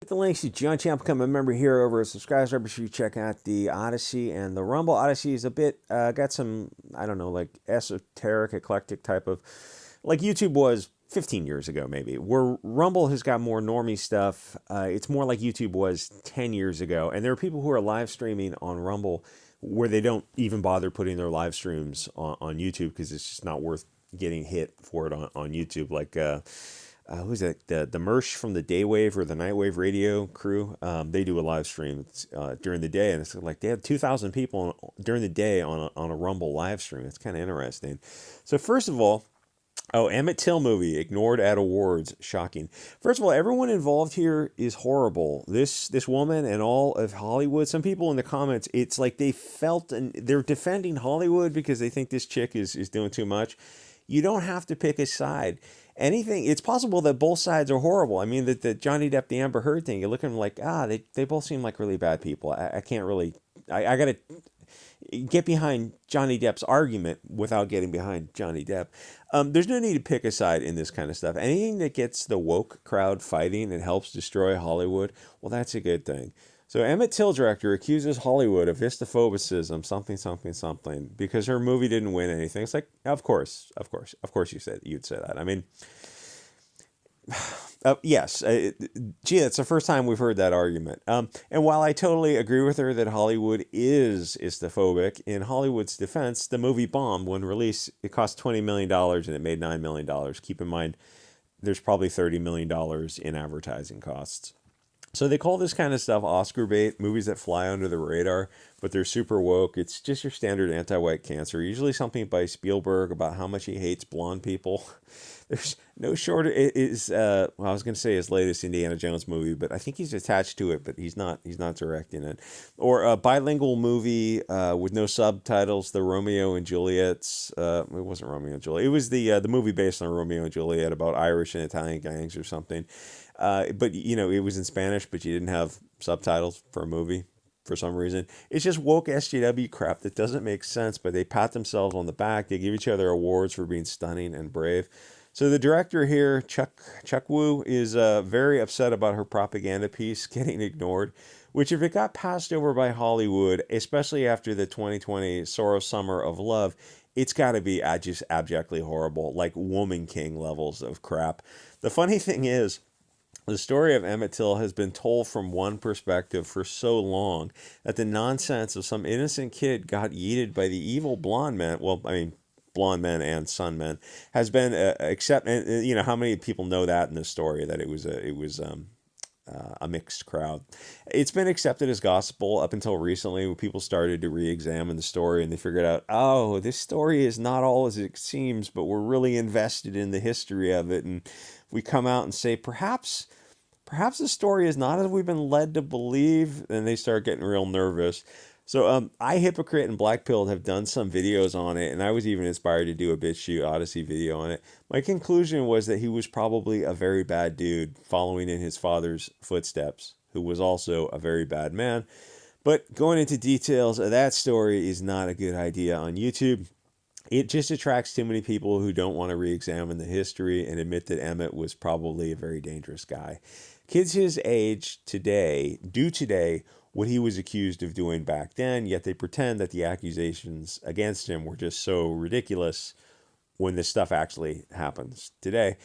The links to John Champ, become a member here over at subscribe. Be sure you check out the Odyssey and the Rumble. Odyssey is a bit got some, I don't know, like esoteric, eclectic type of, like YouTube was 15 years ago maybe. Where Rumble has got more normie stuff. It's more like YouTube was 10 years ago, and there are people who are live streaming on Rumble where they don't even bother putting their live streams on YouTube because it's just not worth getting hit for it on YouTube. Like who's that? The Mersh from the Daywave or the Nightwave radio crew. They do a live stream during the day, and it's like they have 2,000 people during the day on a Rumble live stream. It's kind of interesting. So first of all, Emmett Till movie ignored at awards. Shocking. First of all, everyone involved here is horrible. This woman and all of Hollywood. Some people in the comments, it's like they felt, and they're defending Hollywood because they think this chick is doing too much. You don't have to pick a side. Anything, it's possible that both sides are horrible. I mean, the Johnny Depp, the Amber Heard thing, you look at them like, they both seem like really bad people. I can't really, I got to get behind Johnny Depp's argument without getting behind Johnny Depp. There's no need to pick a side in this kind of stuff. Anything that gets the woke crowd fighting and helps destroy Hollywood, well, that's a good thing. So Emmett Till director accuses Hollywood of istaphobicism, something, because her movie didn't win anything. It's like, of course you'd say that. I mean, yes, gee, that's the first time we've heard that argument. And while I totally agree with her that Hollywood is istaphobic, in Hollywood's defense, the movie bombed when released. It cost $20 million and it made $9 million. Keep in mind, there's probably $30 million in advertising costs. So they call this kind of stuff Oscar bait, movies that fly under the radar, but they're super woke. It's just your standard anti-white cancer. Usually something by Spielberg about how much he hates blonde people. There's no shorter. It is I was going to say his latest Indiana Jones movie, but I think he's attached to it, but he's not directing it. Or a bilingual movie with no subtitles, the Romeo and Juliet's. It wasn't Romeo and Juliet. It was the movie based on Romeo and Juliet about Irish and Italian gangs or something. But it was in Spanish, but you didn't have subtitles for a movie for some reason. It's just woke SJW crap that doesn't make sense, but they pat themselves on the back. They give each other awards for being stunning and brave. So the director here, Chuck Woo, is very upset about her propaganda piece getting ignored, which if it got passed over by Hollywood, especially after the 2020 Soros Summer of Love, it's got to be just abjectly horrible, like Woman King levels of crap. The funny thing is, the story of Emmett Till has been told from one perspective for so long that the nonsense of some innocent kid got yeeted by the evil blonde man. Well, I mean, blonde men and sun men has been and how many people know that in this story that it was a mixed crowd. It's been accepted as gospel up until recently when people started to re-examine the story and they figured out, oh, this story is not all as it seems, but we're really invested in the history of it. And we come out and say, perhaps the story is not as we've been led to believe, and they start getting real nervous. So Hypocrite and Blackpilled have done some videos on it, and I was even inspired to do a Bit Chute Odyssey video on it. My conclusion was that he was probably a very bad dude following in his father's footsteps, who was also a very bad man. But going into details of that story is not a good idea on YouTube. It just attracts too many people who don't want to re-examine the history and admit that Emmett was probably a very dangerous guy. Kids his age today do today what he was accused of doing back then, yet they pretend that the accusations against him were just so ridiculous when this stuff actually happens today.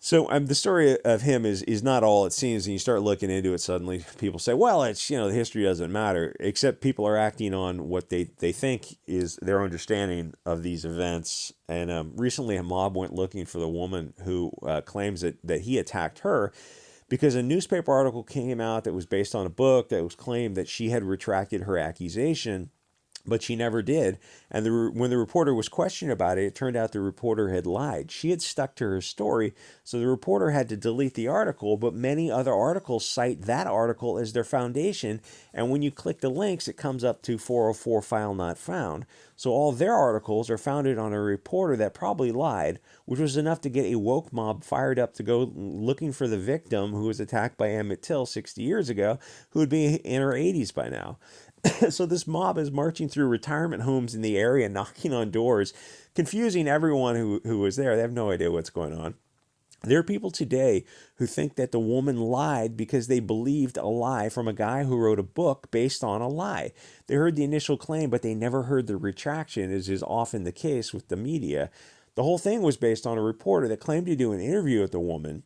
So the story of him is not all it seems, and you start looking into it, suddenly people say, well, it's, the history doesn't matter, except people are acting on what they think is their understanding of these events. And recently a mob went looking for the woman who claims that he attacked her because a newspaper article came out that was based on a book that was claimed that she had retracted her accusation, but she never did. And when the reporter was questioned about it, it turned out the reporter had lied. She had stuck to her story, so the reporter had to delete the article, but many other articles cite that article as their foundation, and when you click the links, it comes up to 404 file not found. So all their articles are founded on a reporter that probably lied, which was enough to get a woke mob fired up to go looking for the victim who was attacked by Emmett Till 60 years ago, who would be in her 80s by now. So this mob is marching through retirement homes in the area, knocking on doors, confusing everyone who was there. They have no idea what's going on. There are people today who think that the woman lied because they believed a lie from a guy who wrote a book based on a lie. They heard the initial claim, but they never heard the retraction, as is often the case with the media. The whole thing was based on a reporter that claimed to do an interview with the woman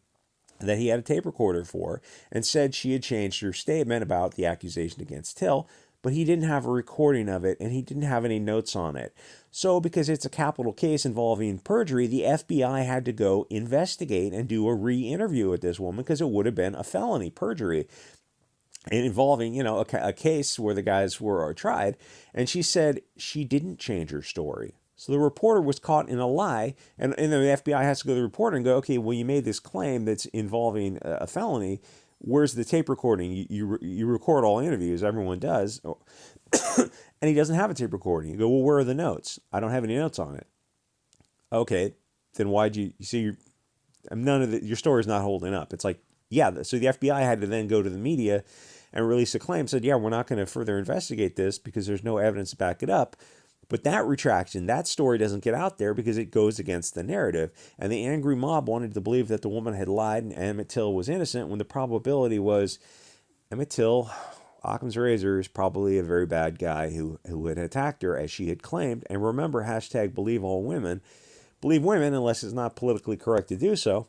that he had a tape recorder for and said she had changed her statement about the accusation against Till, but he didn't have a recording of it and he didn't have any notes on it. So, because it's a capital case involving perjury, the FBI had to go investigate and do a re interview with this woman because it would have been a felony perjury involving, a case where the guys were tried. And she said she didn't change her story. So the reporter was caught in a lie, and then the FBI has to go to the reporter and go, okay, well, you made this claim that's involving a felony. Where's the tape recording? You record all interviews, everyone does, and he doesn't have a tape recording. You go, well, where are the notes? I don't have any notes on it. Okay, then why'd you see none of your story's not holding up? It's like, yeah, so the FBI had to then go to the media and release a claim, said, yeah, we're not going to further investigate this because there's no evidence to back it up. But that retraction, that story doesn't get out there because it goes against the narrative. And the angry mob wanted to believe that the woman had lied and Emmett Till was innocent when the probability was Emmett Till, Occam's razor, is probably a very bad guy who had attacked her as she had claimed. And remember, hashtag believe all women. Believe women unless it's not politically correct to do so.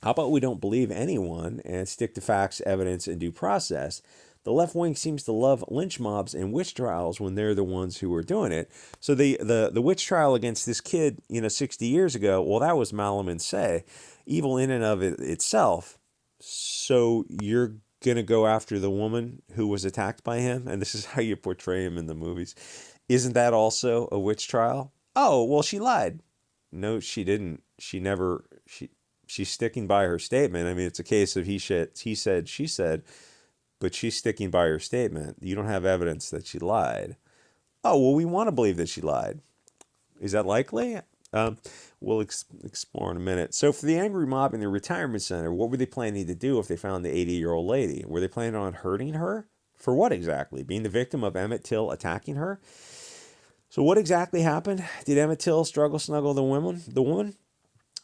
How about we don't believe anyone and stick to facts, evidence, and due process? The left wing seems to love lynch mobs and witch trials when they're the ones who are doing it. So the witch trial against this kid, 60 years ago, well, that was Malum and say, evil in and of it itself. So you're going to go after the woman who was attacked by him, and this is how you portray him in the movies. Isn't that also a witch trial? Oh, well, she lied. No, she didn't. She's sticking by her statement. I mean, it's a case of he said, she said, but she's sticking by her statement. You don't have evidence that she lied. Oh, well, we want to believe that she lied. Is that likely? We'll explore in a minute. So for the angry mob in the retirement center, what were they planning to do if they found the 80-year-old lady? Were they planning on hurting her? For what exactly? Being the victim of Emmett Till attacking her? So what exactly happened? Did Emmett Till struggle snuggle the woman?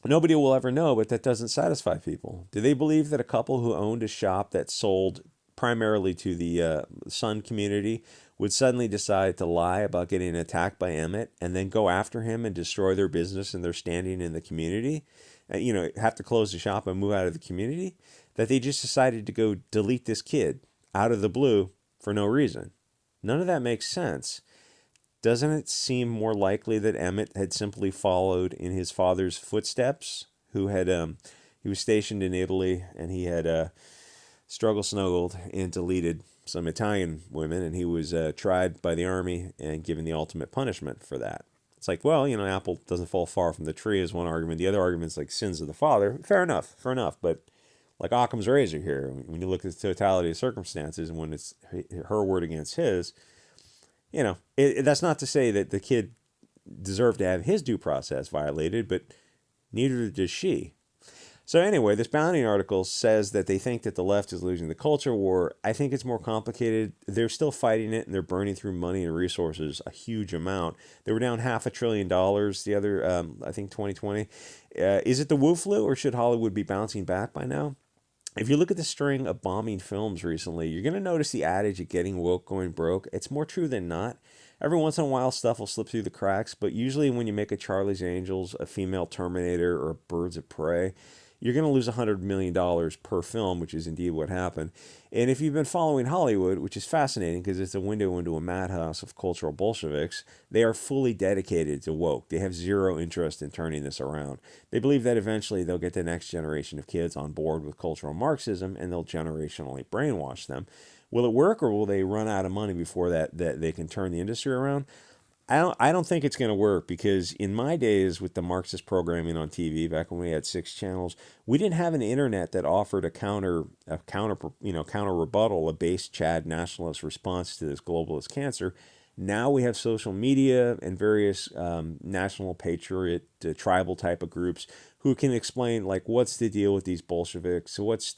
Nobody will ever know, but that doesn't satisfy people. Do they believe that a couple who owned a shop that sold primarily to the Sun community would suddenly decide to lie about getting attacked by Emmett and then go after him and destroy their business and their standing in the community? Have to close the shop and move out of the community? That they just decided to go delete this kid out of the blue for no reason? None of that makes sense. Doesn't it seem more likely that Emmett had simply followed in his father's footsteps, who had he was stationed in Italy and he had struggle snuggled and deleted some Italian women, and he was tried by the army and given the ultimate punishment for that. It's like, well, apple doesn't fall far from the tree is one argument. The other argument is like sins of the father. Fair enough. But like Occam's razor here, when you look at the totality of circumstances and when it's her word against his, that's not to say that the kid deserved to have his due process violated, but neither does she. So anyway, this Bounding article says that they think that the left is losing the culture war. I think it's more complicated. They're still fighting it, and they're burning through money and resources a huge amount. They were down $500 billion the other, I think, 2020. Is it the Wu flu, or should Hollywood be bouncing back by now? If you look at the string of bombing films recently, you're going to notice the adage of getting woke, going broke. It's more true than not. Every once in a while, stuff will slip through the cracks, but usually when you make a Charlie's Angels, a female Terminator, or a Birds of Prey, you're going to lose $100 million per film, which is indeed what happened. And if you've been following Hollywood, which is fascinating because it's a window into a madhouse of cultural Bolsheviks, they are fully dedicated to woke. They have zero interest in turning this around. They believe that eventually they'll get the next generation of kids on board with cultural Marxism and they'll generationally brainwash them. Will it work, or will they run out of money before that they can turn the industry around? I don't think it's going to work, because in my days with the Marxist programming on TV, back when we had 6 channels, we didn't have an internet that offered a counter rebuttal, a base Chad nationalist response to this globalist cancer. Now we have social media and various national patriot, tribal type of groups who can explain, like, what's the deal with these Bolsheviks? What's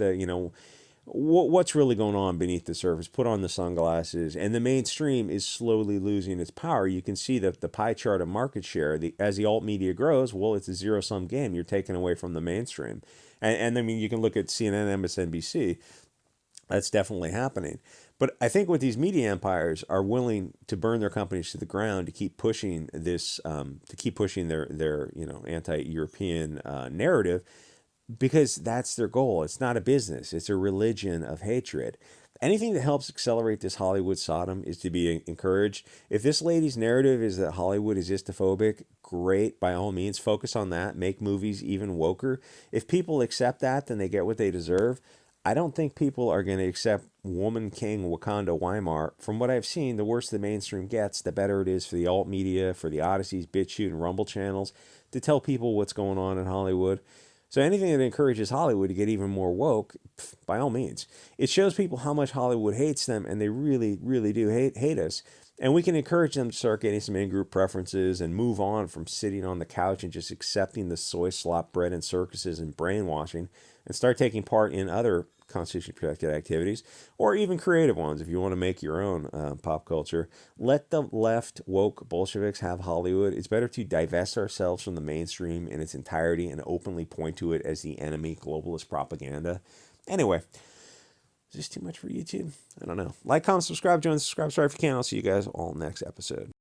what's really going on beneath the surface? Put on the sunglasses. And the mainstream is slowly losing its power. You can see that the pie chart of market share, as the alt media grows, well, it's a zero-sum game. You're taking away from the mainstream. And I mean, you can look at CNN, MSNBC. That's definitely happening. But I think what these media empires are willing to burn their companies to the ground to keep pushing this, to keep pushing their anti-European narrative, because that's their goal. It's not a business. It's a religion of hatred. Anything that helps accelerate this Hollywood Sodom is to be encouraged. If this lady's narrative is that Hollywood is istaphobic, great. By all means, focus on that. Make movies even woker. If people accept that, then they get what they deserve. I don't think people are going to accept Woman King Wakanda Weimar. From what I've seen, the worse the mainstream gets, the better it is for the alt media, for the Odysseys, Bit Chute, and Rumble channels to tell people what's going on in Hollywood. So anything that encourages Hollywood to get even more woke, by all means. It shows people how much Hollywood hates them, and they really, really do hate us. And we can encourage them to start getting some in-group preferences and move on from sitting on the couch and just accepting the soy slop bread and circuses and brainwashing, and start taking part in other constitutionally protected activities, or even creative ones if you want to make your own pop culture. Let the left woke Bolsheviks have Hollywood. It's better to divest ourselves from the mainstream in its entirety and openly point to it as the enemy globalist propaganda. Anyway, is this too much for YouTube? I don't know. Like, comment, subscribe, join the subscribe if you can. I'll see you guys all next episode.